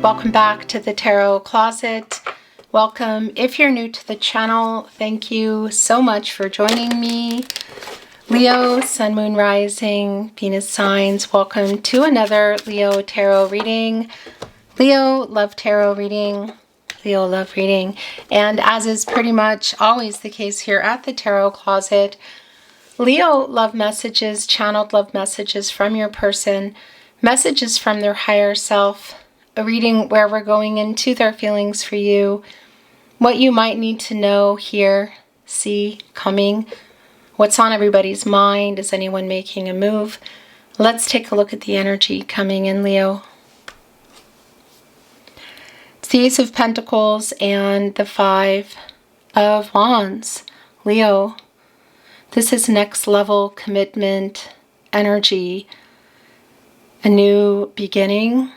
Welcome back to the Tarot Closet. Welcome. If you're new to the channel, thank you so much for joining me. Leo, Sun, Moon, Rising, Venus signs, welcome to another Leo Tarot reading. Leo Love Tarot reading. Leo Love reading. And as is pretty much always the case here at the Tarot Closet, Leo love messages, channeled love messages from your person, messages from their higher self, a reading where we're going into their feelings for you, what you might need to know, hear, see, coming, what's on everybody's mind, is anyone making a move? Let's take a look at the energy coming in, Leo. It's the Ace of Pentacles and the Five of Wands. Leo, this is next level commitment, energy, a new beginning,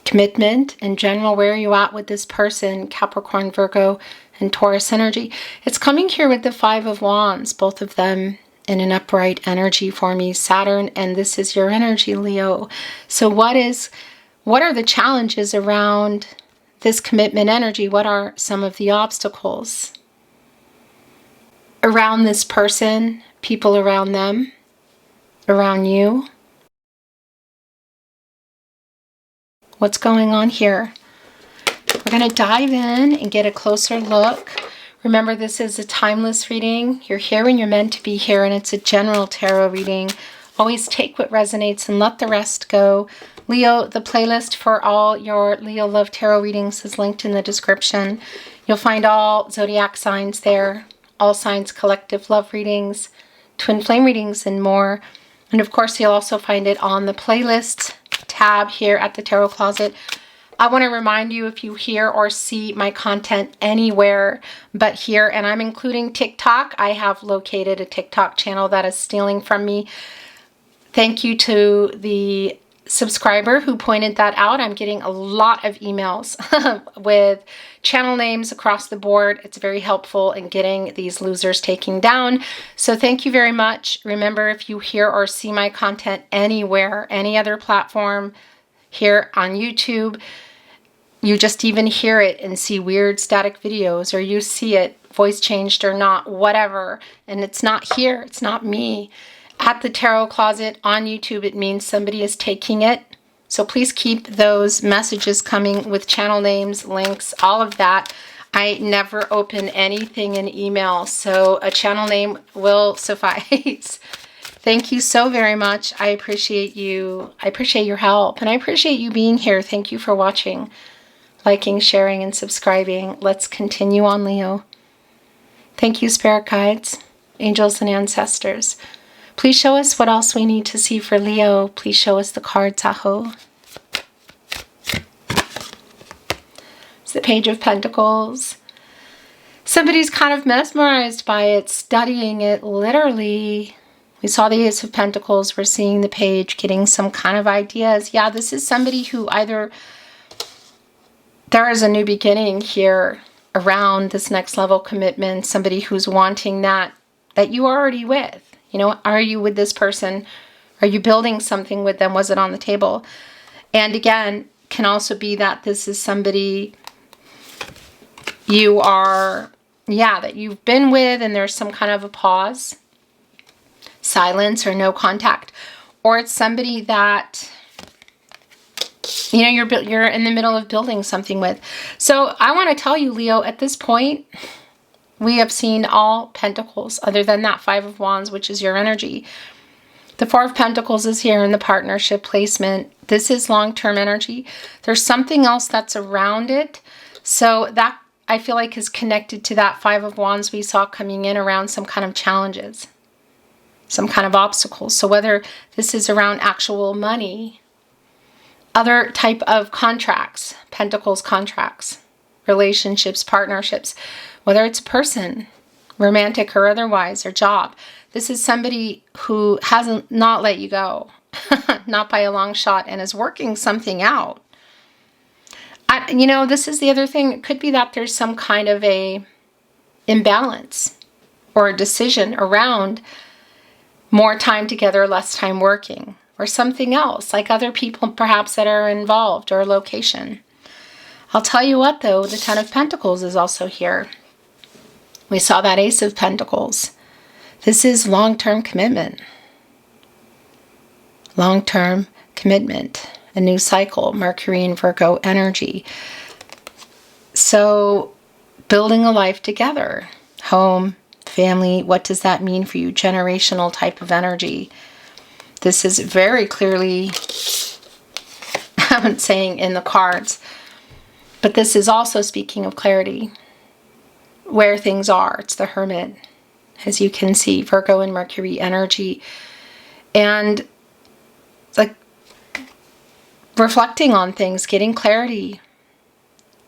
commitment in general. Where are you at with this person? Capricorn, Virgo, and Taurus energy. It's coming here with the Five of Wands, both of them in an upright energy for me, Saturn, and this is your energy, Leo. So what are the challenges around this commitment energy? What are some of the obstacles around this person, people around them, around you? What's going on here? We're going to dive in and get a closer look. Remember, this is a timeless reading. You're here when you're meant to be here, and it's a general tarot reading. Always take what resonates and let the rest go. Leo, the playlist for all your Leo Love Tarot readings is linked in the description. You'll find all zodiac signs there, all signs collective love readings, twin flame readings, and more. And of course, you'll also find it on the playlist tab here at the Tarot Closet. I want to remind you, if you hear or see my content anywhere but here, and I'm including TikTok, I have located a TikTok channel that is stealing from me. Thank you to the subscriber who pointed that out. I'm getting a lot of emails with channel names across the board. It's very helpful in getting these losers taken down. So thank you very much. Remember, if you hear or see my content anywhere, any other platform, here on YouTube, you just even hear it and see weird static videos, or you see it voice changed or not, whatever, and it's not here, it's not me. At the Tarot Closet on YouTube, it means somebody is taking it. So please keep those messages coming with channel names, links, all of that. I never open anything in email, so a channel name will suffice. Thank you so very much. I appreciate you. I appreciate your help, and I appreciate you being here. Thank you for watching, liking, sharing, and subscribing. Let's continue on, Leo. Thank you, spirit guides, angels, and ancestors. Please show us what else we need to see for Leo. Please show us the card, Tahoe. It's the Page of Pentacles. Somebody's kind of mesmerized by it, studying it literally. We saw the Ace of Pentacles. We're seeing the Page, getting some kind of ideas. Yeah, this is somebody who either there is a new beginning here around this next level commitment, somebody who's wanting that you are already with. You know, are you with this person? Are you building something with them? Was it on the table? And again, can also be that this is somebody you are, that you've been with, and there's some kind of a pause, silence, or no contact. Or it's somebody that, you know, you're in the middle of building something with. So I want to tell you, Leo, at this point, we have seen all pentacles other than that Five of Wands, which is your energy. The Four of Pentacles is here in the partnership placement. This is long-term energy. There's something else that's around it. So that, I feel like, is connected to that Five of Wands we saw coming in around some kind of challenges, some kind of obstacles. So whether this is around actual money, other type of contracts, Pentacles contracts, relationships, partnerships, whether it's a person, romantic or otherwise, or job. This is somebody who hasn't not let you go, not by a long shot, and is working something out. You know, this is the other thing. It could be that there's some kind of a imbalance or a decision around more time together, less time working. or something else, like other people perhaps that are involved, or a location. I'll tell you what though, the Ten of Pentacles is also here. We saw that Ace of Pentacles. This is long-term commitment. Long-term commitment. A new cycle. Mercury and Virgo energy. So, building a life together. Home, family, what does that mean for you? Generational type of energy. This is very clearly, I'm saying in the cards, but this is also speaking of clarity. Where things are. It's the Hermit. As you can see, Virgo and Mercury energy. And like reflecting on things, getting clarity,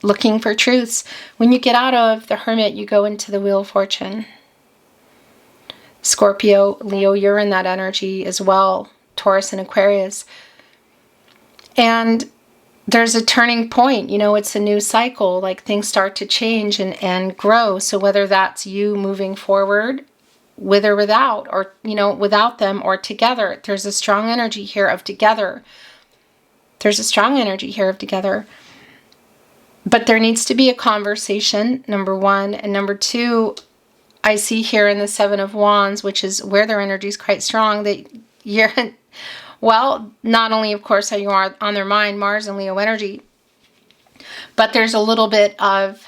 looking for truths. When you get out of the Hermit, you go into the Wheel of Fortune. Scorpio, Leo, you're in that energy as well. Taurus and Aquarius. And there's a turning point, you know, it's a new cycle, like things start to change and grow. So whether that's you moving forward with or without, or, you know, without them or together, there's a strong energy here of together. There's a strong energy here of together. But there needs to be a conversation, number one. And number two, I see here in the Seven of Wands, which is where their energy is quite strong, that you're... Well, not only, of course, are you on their mind, Mars and Leo energy, but there's a little bit of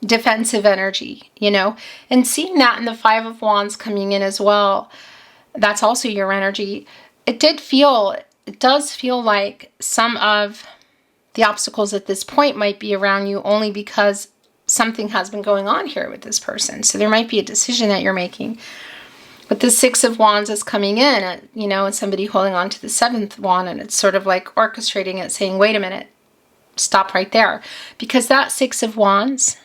defensive energy, you know, and seeing that in the Five of Wands coming in as well, that's also your energy. It does feel like some of the obstacles at this point might be around you only because something has been going on here with this person. So there might be a decision that you're making. But the Six of Wands is coming in, you know, and somebody holding on to the Seventh Wand, and it's sort of like orchestrating it, saying, wait a minute, stop right there. Because that Six of Wands,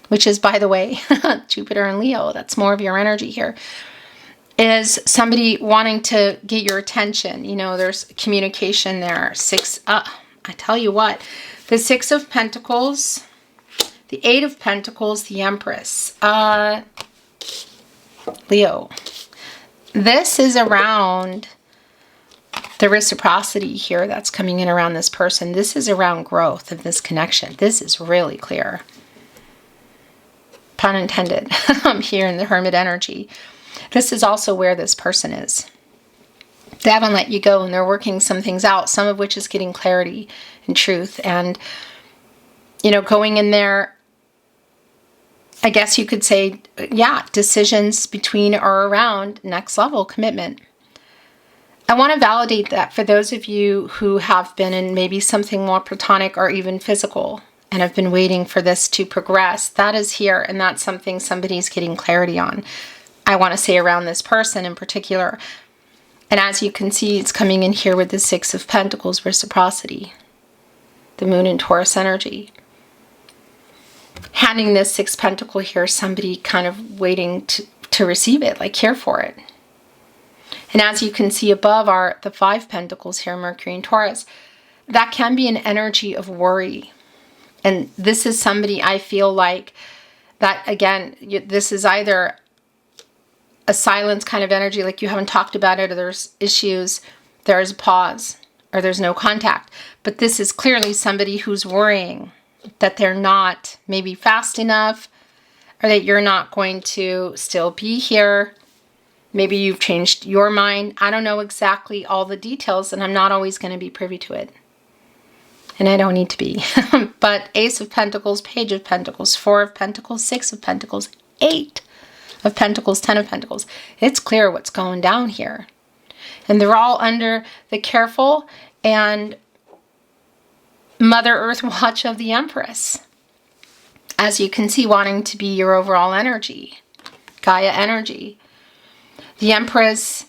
which is, by the way, Jupiter and Leo, that's more of your energy here, is somebody wanting to get your attention. You know, there's communication there. I tell you what, the Six of Pentacles, the Eight of Pentacles, the Empress, Leo. This is around the reciprocity here that's coming in around this person. This is around growth of this connection. This is really clear. Pun intended. I'm here in the Hermit energy. This is also where this person is. They haven't let you go and they're working some things out, some of which is getting clarity and truth. And, you know, going in there, I guess you could say, yeah, decisions between or around next level commitment. I want to validate that for those of you who have been in maybe something more platonic or even physical and have been waiting for this to progress. That is here, and that's something somebody's getting clarity on. I want to say around this person in particular. And as you can see, it's coming in here with the Six of Pentacles, reciprocity. The Moon and Taurus energy. Handing this Sixth Pentacle here, somebody kind of waiting to receive it, like here for it. And as you can see above are the Five Pentacles here, Mercury and Taurus. That can be an energy of worry. And this is somebody, I feel like, that again, this is either a silence kind of energy, like you haven't talked about it, or there's issues, there's a pause, or there's no contact. But this is clearly somebody who's worrying that they're not maybe fast enough, or that you're not going to still be here. Maybe you've changed your mind. I don't know exactly all the details, and I'm not always going to be privy to it. And I don't need to be. But Ace of Pentacles, Page of Pentacles, Four of Pentacles, Six of Pentacles, Eight of Pentacles, Ten of Pentacles. It's clear what's going down here. And they're all under the careful and Mother Earth watch of the Empress. As you can see, wanting to be your overall energy. Gaia energy. The Empress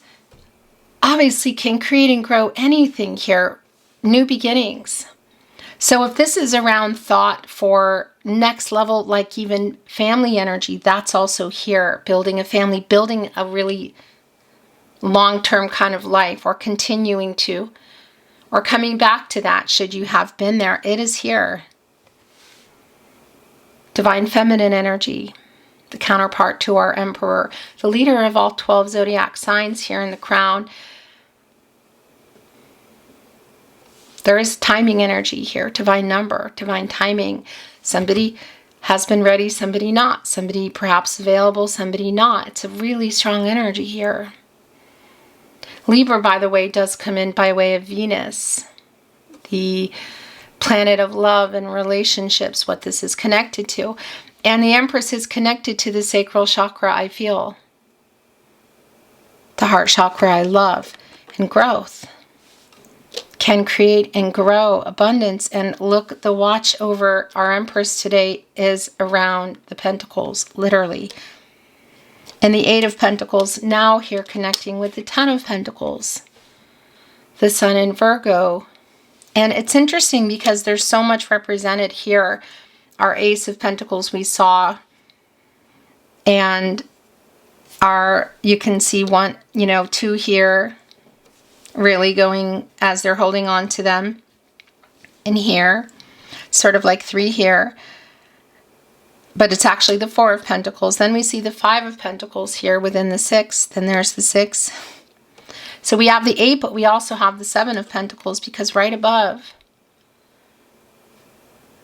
obviously can create and grow anything here. New beginnings. So if this is around thought for next level, like even family energy, that's also here. Building a family, building a really long-term kind of life, or continuing to, or coming back to that should you have been there. It is here. Divine Feminine energy, the counterpart to our Emperor, the leader of all 12 zodiac signs here in the crown. There is timing energy here, divine number, divine timing. Somebody has been ready, somebody not. Somebody perhaps available, somebody not. It's a really strong energy here. Libra, by the way, does come in by way of Venus, the planet of love and relationships, what this is connected to. And the Empress is connected to the sacral chakra, I feel. The heart chakra, I love. And growth. Can create and grow abundance. And look, the watch over our Empress today is around the Pentacles, literally. And the Eight of Pentacles now here connecting with the Ten of Pentacles. The Sun in Virgo. And it's interesting because there's so much represented here. Our Ace of Pentacles we saw. And you can see one, two here. Really going as they're holding on to them. And here, sort of like three here. But it's actually the Four of Pentacles. Then we see the Five of Pentacles here within the Six. Then there's the Six. So we have the Eight, but we also have the Seven of Pentacles, because right above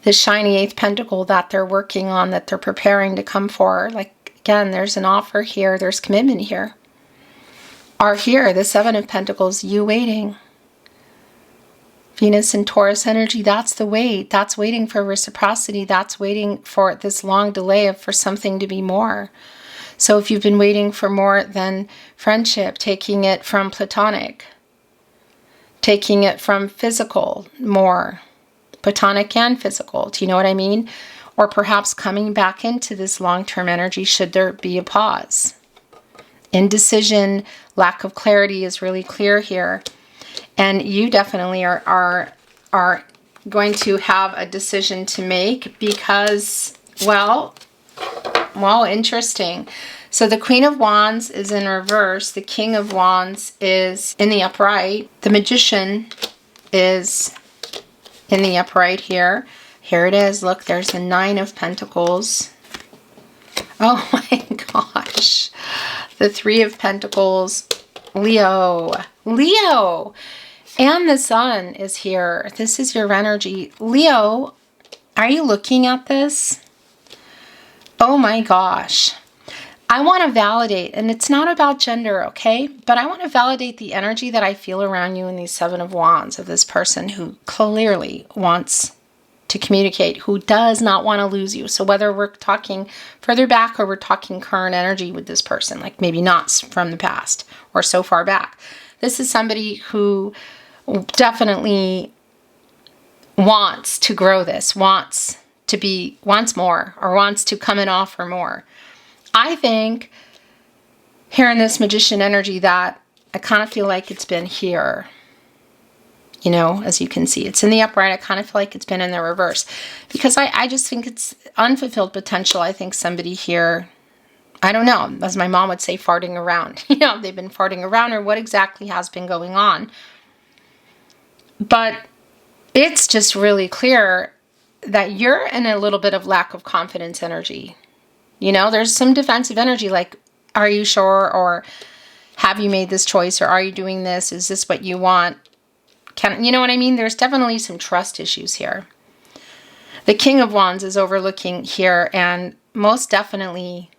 this shiny Eighth Pentacle that they're working on, that they're preparing to come for, like, again, there's an offer here, there's commitment here. Are here, the Seven of Pentacles, you waiting. Venus and Taurus energy, that's the wait. That's waiting for reciprocity. That's waiting for this long delay for something to be more. So if you've been waiting for more than friendship, taking it from platonic, taking it from physical, more platonic and physical, do you know what I mean? Or perhaps coming back into this long-term energy, should there be a pause? Indecision, lack of clarity is really clear here. And you definitely are going to have a decision to make because, well, interesting. So the Queen of Wands is in reverse. The King of Wands is in the upright. The Magician is in the upright here. Here it is. Look, there's the Nine of Pentacles. Oh my gosh. The Three of Pentacles. Leo. And the Sun is here. This is your energy. Leo, are you looking at this? Oh my gosh. I want to validate, and it's not about gender, okay? But I want to validate the energy that I feel around you in these Seven of Wands of this person who clearly wants to communicate, who does not want to lose you. So whether we're talking further back or we're talking current energy with this person, like maybe not from the past or so far back, this is somebody who definitely wants to grow this, wants more, or wants to come and offer more. I think here in this Magician energy that I kind of feel like it's been here. You know, as you can see, it's in the upright. I kind of feel like it's been in the reverse because I just think it's unfulfilled potential. I think somebody here, I don't know, as my mom would say, farting around. You know, they've been farting around or what exactly has been going on. But it's just really clear that you're in a little bit of lack of confidence energy. You know, there's some defensive energy like, are you sure? Or have you made this choice? Or are you doing this? Is this what you want? You know what I mean? There's definitely some trust issues here. The King of Wands is overlooking here and most definitely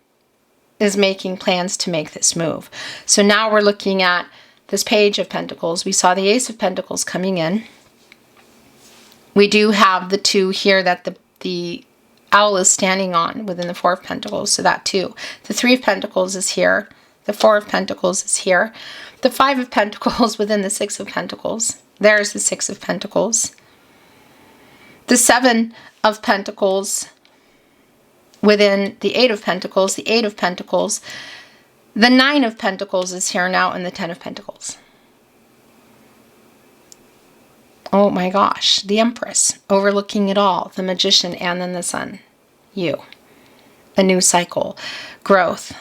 is making plans to make this move. So now we're looking at this Page of Pentacles. We saw the Ace of Pentacles coming in. We do have the two here that the owl is standing on within the Four of Pentacles. So that too. The Three of Pentacles is here. The Four of Pentacles is here. The Five of Pentacles within the Six of Pentacles. There's the Six of Pentacles. The Seven of Pentacles within the Eight of Pentacles. The Eight of Pentacles. The Nine of Pentacles is here now and the Ten of Pentacles. Oh my gosh. The Empress overlooking it all. The Magician and then the Sun. You. A new cycle. Growth.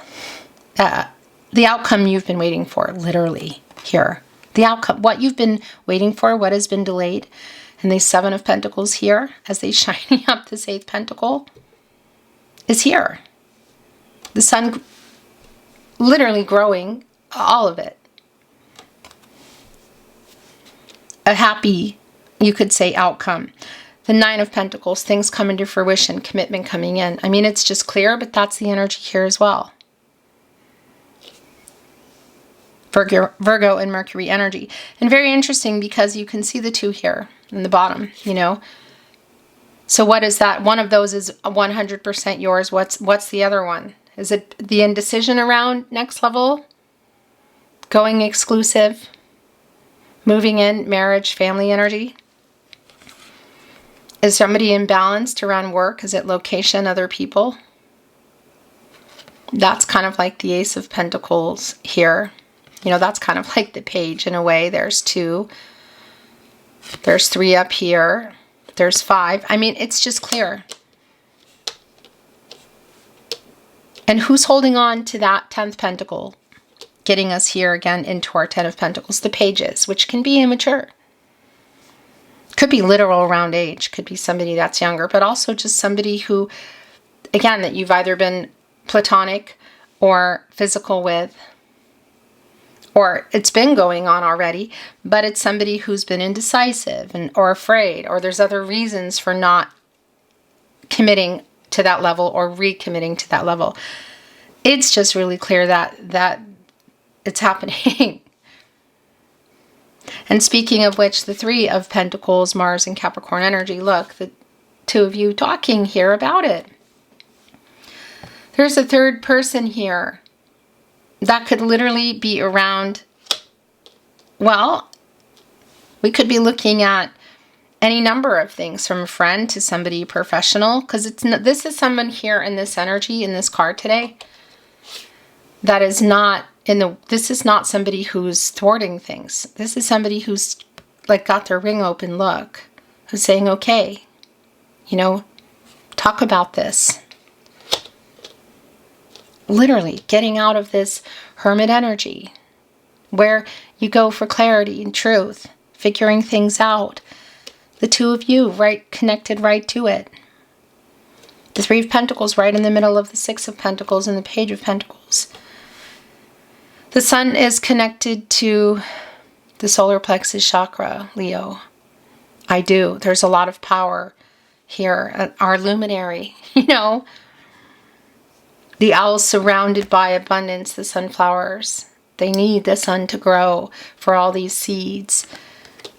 The outcome you've been waiting for. Literally here. The outcome, what you've been waiting for, what has been delayed. And the Seven of Pentacles here, as they shining up this Eighth Pentacle, is here. The Sun literally growing all of it. A happy you could say outcome. The Nine of Pentacles, things come into fruition, commitment coming in. I mean, it's just clear, but that's the energy here as well. Virgo and Mercury energy. And very interesting because you can see the two here in the bottom, you know. So what is that? One of those is 100% yours. What's the other one? Is it the indecision around next level? Going exclusive? Moving in, marriage, family energy? Is somebody imbalanced around work? Is it location, other people? That's kind of like the Ace of Pentacles here. You know, that's kind of like the page in a way. There's 2. There's 3 up here. There's 5. I mean, it's just clear. And who's holding on to that 10th pentacle? Getting us here again into our 10 of Pentacles. The pages, which can be immature. Could be literal around age. Could be somebody that's younger. But also just somebody who, again, that you've either been platonic or physical with. Or it's been going on already, but it's somebody who's been indecisive or afraid, or there's other reasons for not committing to that level or recommitting to that level. It's just really clear that it's happening. And speaking of which, the 3 of Pentacles, Mars and Capricorn energy, look, the 2 of you talking here about it. There's a third person here. That could literally be around, well, we could be looking at any number of things, from a friend to somebody professional, because this is someone here in this energy, in this card today, that is not this is not somebody who's thwarting things. This is somebody who's like got their ring open, look, who's saying, okay, you know, talk about this. Literally getting out of this hermit energy where you go for clarity and truth, figuring things out. The 2 of you connected right to it. The 3 of Pentacles right in the middle of the 6 of Pentacles and the Page of Pentacles. The Sun is connected to the solar plexus chakra, Leo. I do. There's a lot of power here. Our luminary, you know. The owls surrounded by abundance, the sunflowers. They need the sun to grow for all these seeds.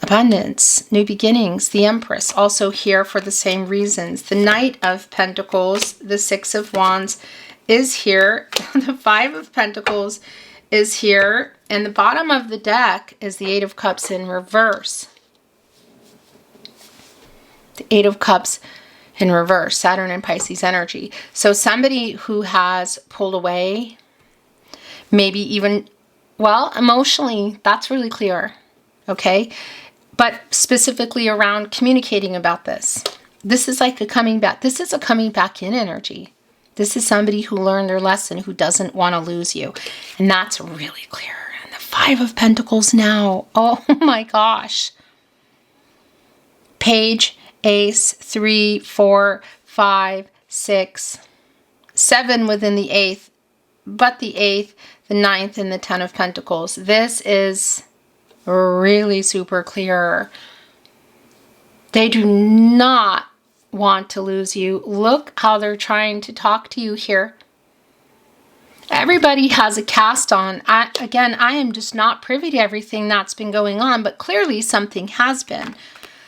Abundance, new beginnings, the Empress, also here for the same reasons. The Knight of Pentacles, the 6 of Wands is here. The 5 of Pentacles is here. And the bottom of the deck is the 8 of Cups in reverse. The 8 of Cups in reverse, Saturn and Pisces energy. So somebody who has pulled away, maybe even, well, emotionally, that's really clear, okay? But specifically around communicating about this. This is like a coming back. This is a coming back in energy. This is somebody who learned their lesson, who doesn't want to lose you. And that's really clear. And the 5 of Pentacles now. Oh my gosh. Page, Ace, 3, 4, 5, 6, 7 within the 8th, but the 8th, the 9th, and the 10 of Pentacles. This is really super clear. They do not want to lose you. Look how they're trying to talk to you here. Everybody has a cast on. I am just not privy to everything that's been going on, but clearly something has been.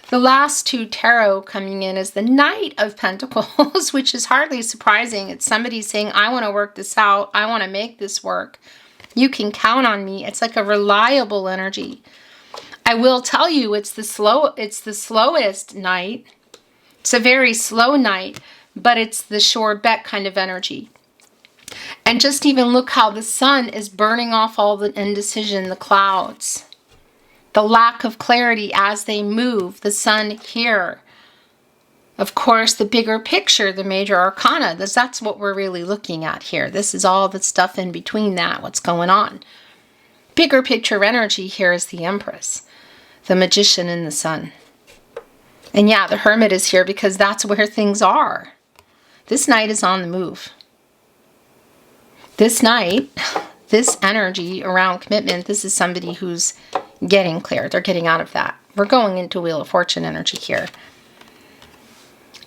The last 2 tarot coming in is the Knight of Pentacles, which is hardly surprising. It's somebody saying, I want to work this out. I want to make this work. You can count on me. It's like a reliable energy. I will tell you, it's the slowest night. It's a very slow night, but it's the sure bet kind of energy. And just even look how the sun is burning off all the indecision, the clouds. The lack of clarity as they move, the sun here. Of course, the bigger picture, the major arcana, that's what we're really looking at here. This is all the stuff in between that, what's going on. Bigger picture energy here is the Empress, the Magician and the Sun. And yeah, the Hermit is here because that's where things are. This night is on the move. This night, this energy around commitment, this is somebody who's getting clear. They're getting out of that. We're going into Wheel of Fortune energy here.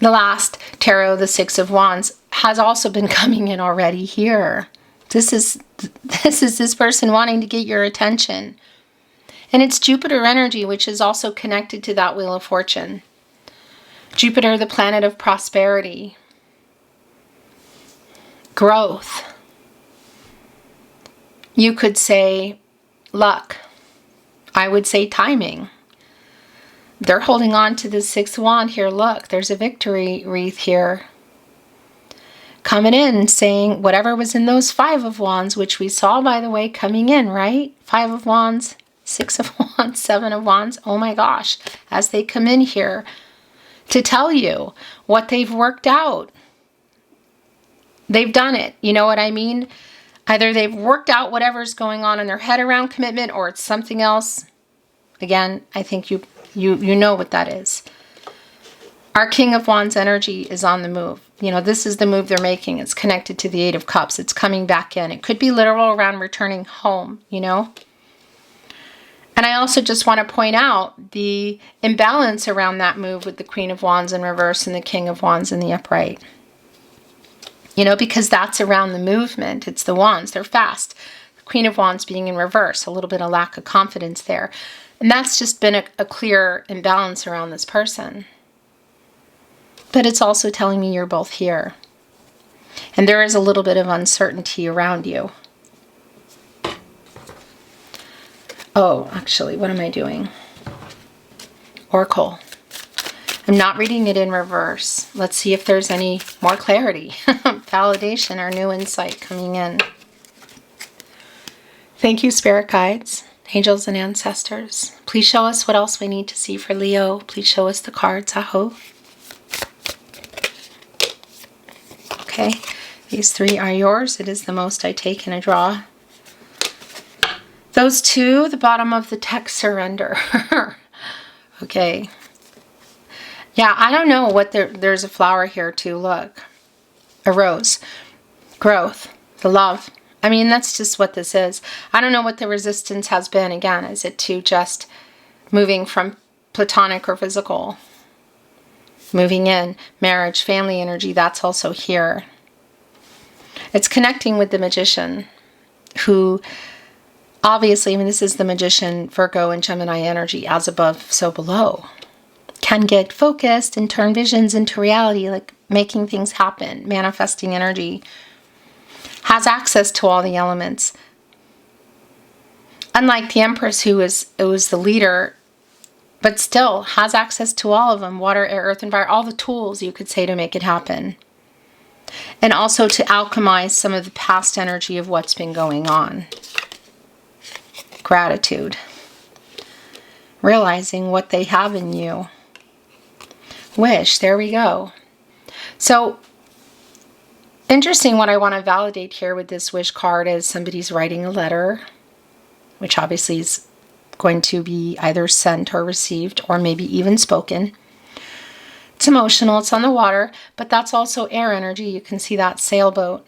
The last tarot, the Six of Wands, has also been coming in already here. This is this person wanting to get your attention. And it's Jupiter energy, which is also connected to that Wheel of Fortune. Jupiter, the planet of prosperity, growth. You could say luck. I would say timing. They're holding on to the sixth wand here. Look, there's a victory wreath here. Coming in, saying whatever was in those Five of Wands, which we saw, by the way, coming in, right? Five of Wands, Six of Wands, Seven of Wands. Oh my gosh, as they come in here to tell you what they've worked out. They've done it. You know what I mean? Either they've worked out whatever's going on in their head around commitment, or it's something else. Again, I think you know what that is. Our King of Wands energy is on the move. You know, this is the move they're making. It's connected to the Eight of Cups. It's coming back in. It could be literal around returning home, you know. And I also just want to point out the imbalance around that move with the Queen of Wands in reverse and the King of Wands in the upright. You know, because that's around the movement. It's the Wands. They're fast. The Queen of Wands being in reverse. A little bit of lack of confidence there. And that's just been a clear imbalance around this person. But it's also telling me you're both here. And there is a little bit of uncertainty around you. Oh, actually, what am I doing? Oracle. I'm not reading it in reverse. Let's see if there's any more clarity, validation, or new insight coming in. Thank you, spirit guides, angels, and ancestors. Please show us what else we need to see for Leo. Please show us the cards, Aho. Okay, these three are yours. It is the most I take in a draw. Those two, the bottom of the text, surrender. Okay. Yeah, I don't know what there's a flower here too. Look, a rose, growth, the love. I mean, that's just what this is. I don't know what the resistance has been. Again, is it to just moving from platonic or physical? Moving in, marriage, family energy, that's also here. It's connecting with the magician who, obviously, I mean, this is the magician, Virgo, and Gemini energy, as above, so below. Can get focused and turn visions into reality, like making things happen, manifesting energy. Has access to all the elements. Unlike the Empress, who was the leader, but still has access to all of them, water, air, earth, and fire, all the tools, you could say, to make it happen. And also to alchemize some of the past energy of what's been going on. Gratitude. Realizing what they have in you. Wish, there we go. So, interesting, what I want to validate here with this wish card is somebody's writing a letter, which obviously is going to be either sent or received, or maybe even spoken. It's emotional, it's on the water, but that's also air energy. You can see that sailboat.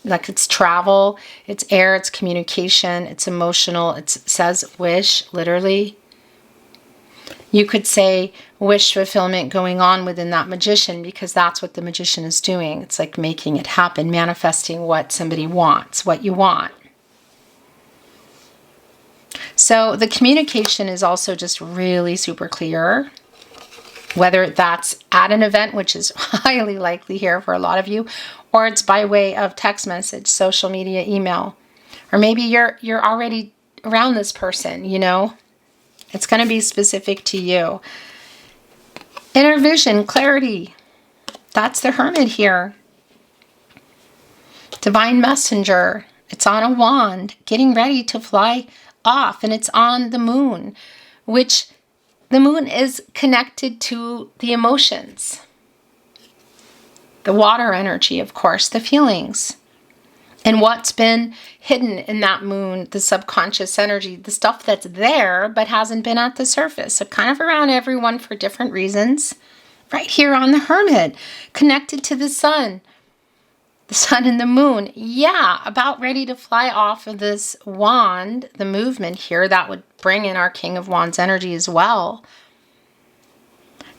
Like, it's travel, it's air, it's communication, it's emotional. It says wish, literally. You could say wish fulfillment going on within that magician, because that's what the magician is doing. It's like making it happen, manifesting what somebody wants, what you want. So the communication is also just really super clear. Whether that's at an event, which is highly likely here for a lot of you, or it's by way of text message, social media, email. Or maybe you're already around this person, you know. It's going to be specific to you. Inner vision, clarity. That's the Hermit here. Divine messenger. It's on a wand, getting ready to fly off. And it's on the moon, which the moon is connected to the emotions. The water energy, of course, the feelings. And what's been hidden in that moon, the subconscious energy, the stuff that's there but hasn't been at the surface. So kind of around everyone for different reasons. Right here on the Hermit, connected to the sun. The sun and the moon. Yeah, about ready to fly off of this wand, the movement here, that would bring in our King of Wands energy as well.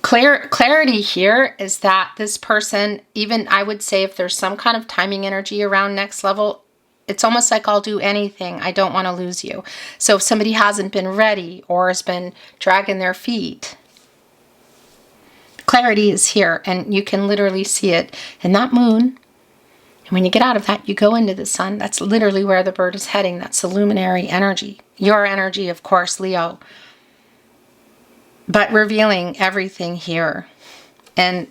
Clarity here is that this person, even I would say if there's some kind of timing energy around next level, it's almost like I'll do anything. I don't want to lose you. So if somebody hasn't been ready or has been dragging their feet, clarity is here, and you can literally see it in that moon. And when you get out of that, you go into the sun. That's literally where the bird is heading. That's the luminary energy. Your energy, of course, Leo. But revealing everything here. And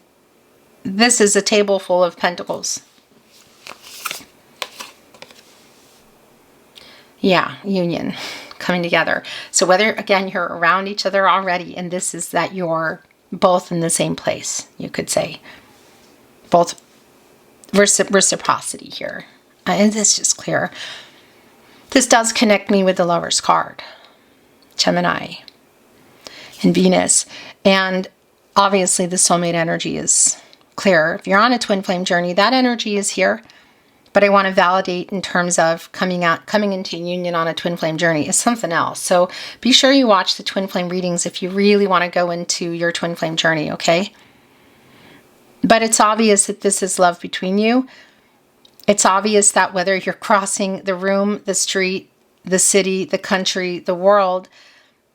this is a table full of pentacles. Yeah, union, coming together. So whether, again, you're around each other already, and this is that you're both in the same place, you could say. Both reciprocity here. And it's just clear. This does connect me with the Lover's card. Gemini and Venus. And obviously the soulmate energy is clear. If you're on a twin flame journey, that energy is here. But I want to validate in terms of coming into union on a twin flame journey is something else. So be sure you watch the twin flame readings if you really want to go into your twin flame journey, okay? But it's obvious that this is love between you. It's obvious that whether you're crossing the room, the street, the city, the country, the world,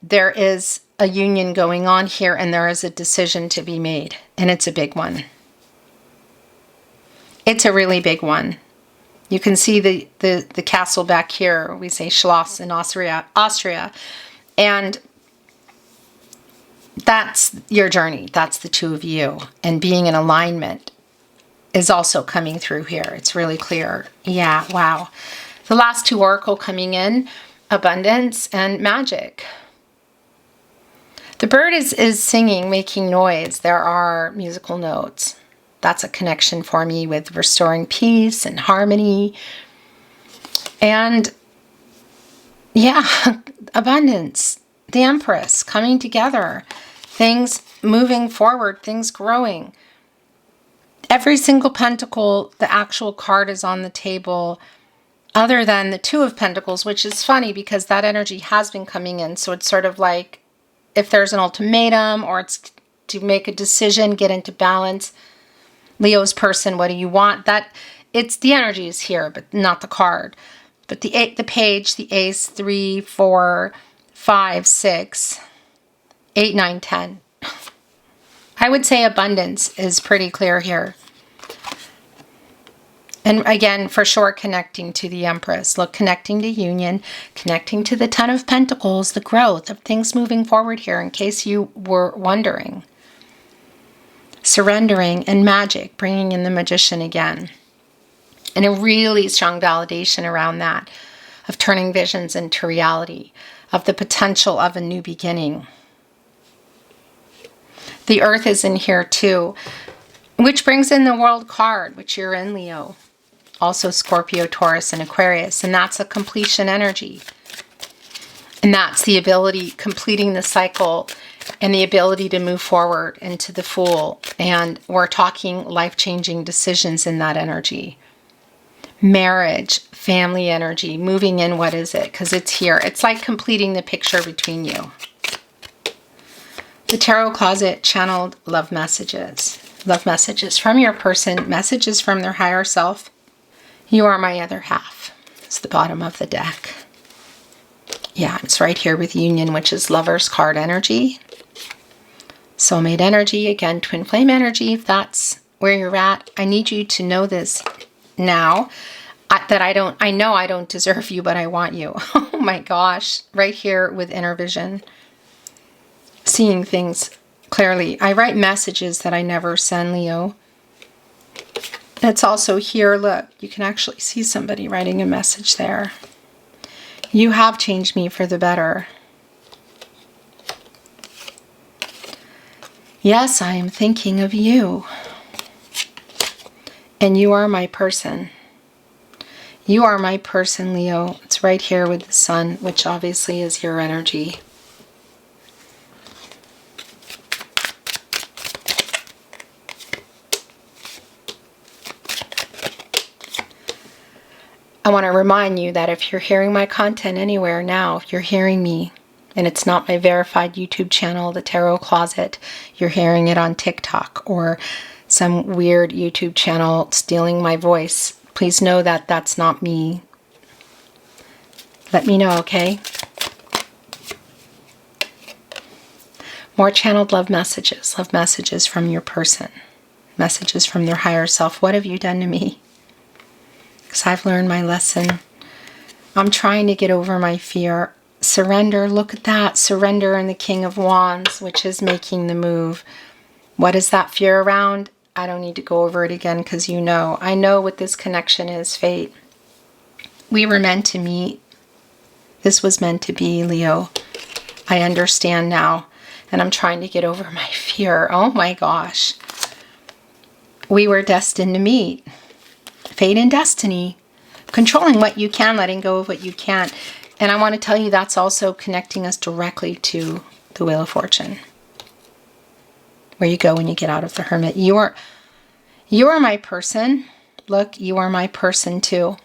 there is a union going on here, and there is a decision to be made. And it's a big one. It's a really big one. You can see the castle back here. We say Schloss in Austria. And that's your journey. That's the two of you. And being in alignment is also coming through here. It's really clear. Yeah, wow. The last two oracle coming in, abundance and magic. The bird is singing, making noise. There are musical notes. That's a connection for me with restoring peace and harmony. And yeah, abundance, the Empress coming together, things moving forward, things growing. Every single pentacle, the actual card is on the table, other than the Two of Pentacles, which is funny because that energy has been coming in. So it's sort of like if there's an ultimatum or it's to make a decision, get into balance. Leo's person, what do you want? That it's the energy is here, but not the card. But the page, the ace, 3, 4, 5, 6, 8, 9, 10. I would say abundance is pretty clear here. And again, for sure, connecting to the Empress. Look, connecting to union, connecting to the Ten of Pentacles, the growth of things moving forward here, in case you were wondering. Surrendering and magic, bringing in the Magician again. And a really strong validation around that, of turning visions into reality, of the potential of a new beginning. The Earth is in here too, which brings in the World card, which you're in, Leo. Also Scorpio, Taurus, and Aquarius. And that's a completion energy. And that's the ability, completing the cycle, and the ability to move forward into the Fool. And we're talking life-changing decisions in that energy. Marriage, family energy, moving in, what is it? Because it's here. It's like completing the picture between you. The Tarot Closet channeled love messages. Love messages from your person, messages from their higher self. You are my other half. It's the bottom of the deck. Yeah, it's right here with Union, which is Lover's card energy. Soulmate energy, again, twin flame energy, if that's where you're at. I need you to know this now, I know I don't deserve you, but I want you. Oh my gosh, right here with inner vision. Seeing things clearly. I write messages that I never send, Leo. It's also here, look, you can actually see somebody writing a message there. You have changed me for the better. Yes, I am thinking of you. And you are my person. You are my person, Leo. It's right here with the sun, which obviously is your energy. I want to remind you that if you're hearing my content anywhere now, if you're hearing me, and it's not my verified YouTube channel, The Tarot Closet, you're hearing it on TikTok or some weird YouTube channel stealing my voice, please know that that's not me. Let me know, okay? More channeled love messages from your person, messages from their higher self. What have you done to me? Because I've learned my lesson. I'm trying to get over my fear. Surrender, look at that. Surrender and the King of Wands, which is making the move. What is that fear around? I don't need to go over it again because you know. I know what this connection is, fate. We were meant to meet. This was meant to be, Leo. I understand now. And I'm trying to get over my fear. Oh my gosh. We were destined to meet. Fate and destiny. Controlling what you can, letting go of what you can't. And I want to tell you that's also connecting us directly to the Wheel of Fortune. Where you go when you get out of the Hermit. You are my person. Look, you are my person too.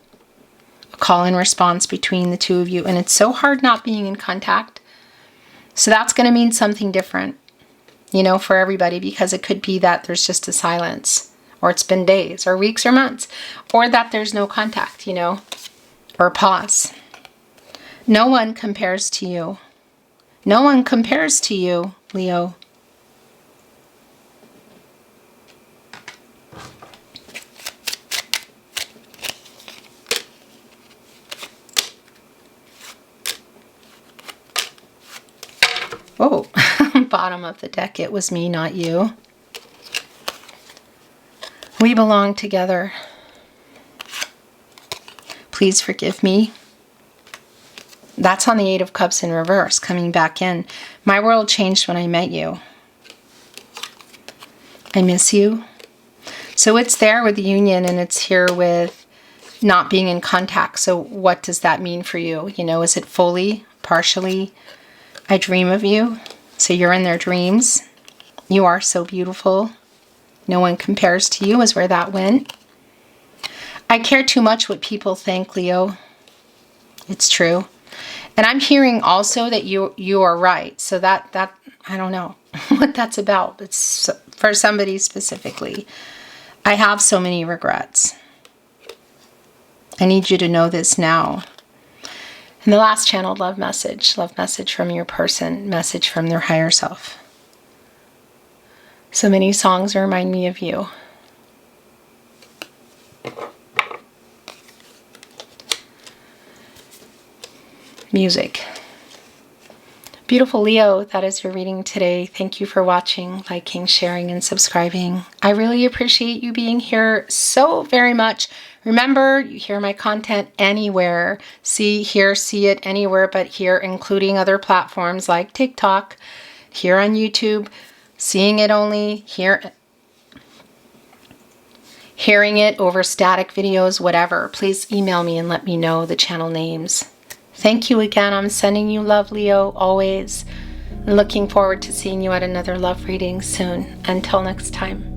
A call and response between the two of you. And it's so hard not being in contact. So that's going to mean something different, you know, for everybody. Because it could be that there's just a silence. Or it's been days or weeks or months. Or that there's no contact, you know. Or a pause. No one compares to you. No one compares to you, Leo. Oh, bottom of the deck. It was me, not you. We belong together. Please forgive me. That's on the Eight of Cups in reverse, coming back in. My world changed when I met you. I miss you. So it's there with the union and it's here with not being in contact. So what does that mean for you? You know, is it fully, partially? I dream of you. So you're in their dreams. You are so beautiful. No one compares to you is where that went. I care too much what people think, Leo. It's true. And I'm hearing also that you are right. So that I don't know what that's about. It's for somebody specifically. I have so many regrets. I need you to know this now. And the last channeled love message from your person, message from their higher self. So many songs remind me of you. Music. Beautiful Leo, that is your reading today. Thank you for watching, liking, sharing, and subscribing. I really appreciate you being here so very much. Remember, you hear my content anywhere. See it anywhere but here, including other platforms like TikTok, here on YouTube, seeing it only, hearing it over static videos, whatever. Please email me and let me know the channel names. Thank you again. I'm sending you love, Leo, always. Looking forward to seeing you at another love reading soon. Until next time.